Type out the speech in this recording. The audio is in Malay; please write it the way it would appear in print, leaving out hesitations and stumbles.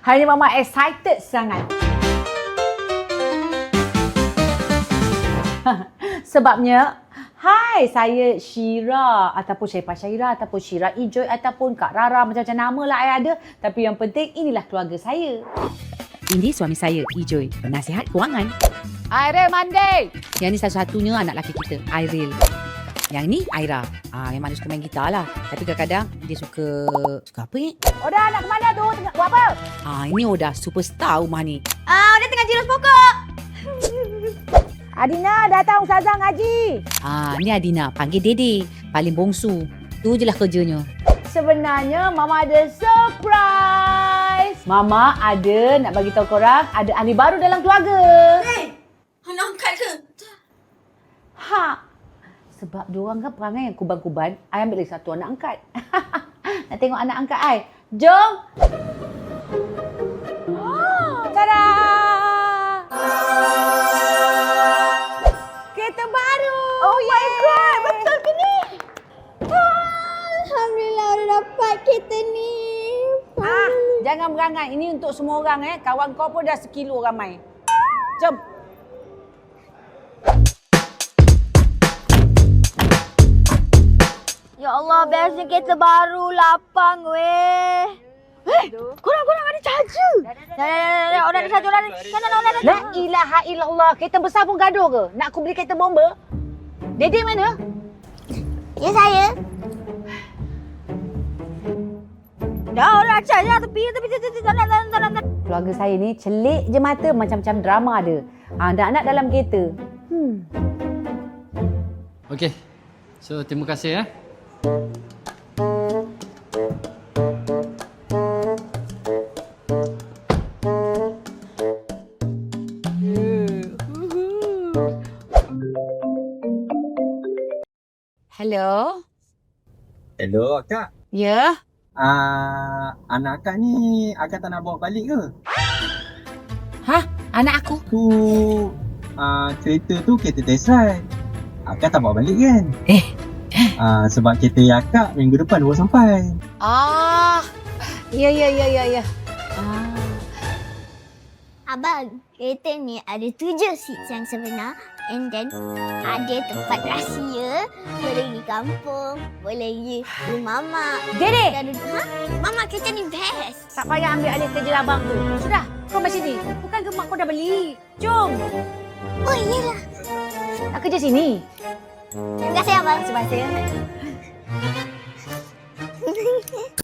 Hari ni Mama excited sangat. Sebabnya, hai, saya Syira ataupun Syaifah Syaira ataupun Syira Ijoy ataupun Kak Rara, macam-macam nama lah saya ada. Tapi yang penting inilah keluarga saya. Ini suami saya, Ijoy, penasihat kewangan. Airil Mandi. Yang ni satu-satunya anak lelaki kita, Airil. Yang ni Aira. Memang dia suka main gitar lah. Tapi kadang-kadang dia suka apa ni? Oda nak ke mana tu? Tengah buat apa? Ini Oda, superstar rumah ni. Udah tengah jirus pokok. Adina datang Ustazah ngaji. Ni Adina, panggil Dede. Paling bongsu. Tu je lah kerjanya. Sebenarnya Mama ada surprise. Mama ada nak bagi tahu korang ada ahli baru dalam keluarga. Anak angkat ke? Sebab diorang kan perangai yang kuban-kuban, I ambil lagi satu anak angkat. Nak tengok anak angkat I. Jom! Tada! Kereta baru! Oh my god, betul ke ni? Alhamdulillah udah dapat kereta ni. Jangan berangai. Ini untuk semua orang. Kawan kau pun dah sekilo ramai. Jom! Ya Allah, bestnya kereta baru, lapang weh. Korang ada charger. Dah, orang ada charger, orang ada. Sana. La ilaha illallah. Kereta besar pun gaduh ke? Nak aku beli kereta bomba? Dede mana? Ya saya. Dah, orang charger tepi. Sana. Keluarga saya ni celik je mata macam-macam drama ada. Anak-anak dalam kereta. Okey. So, terima kasih ya. Hello? Hello, Akak. Ya? Anak Akak ni Akak tak nak bawa balik ke? Anak aku? Tu, kereta tu kereta test ride. Akak tak bawa balik kan? Sebab kereta Akak minggu depan baru sampai. Ya. Abang, kereta ni ada 7 seat yang sebenar. And then ada tempat rahsia. Boleh pergi kampung. Boleh pergi rumah mak. Dede! Mama, kereta ni best. Tak payah ambil alih kerja abang tu. Sudah, kau mari sini. Bukan ke mak kau dah beli. Jom. Oh, iyalah. Nak kerja sini. Terima kasih, abang. Terima kasih.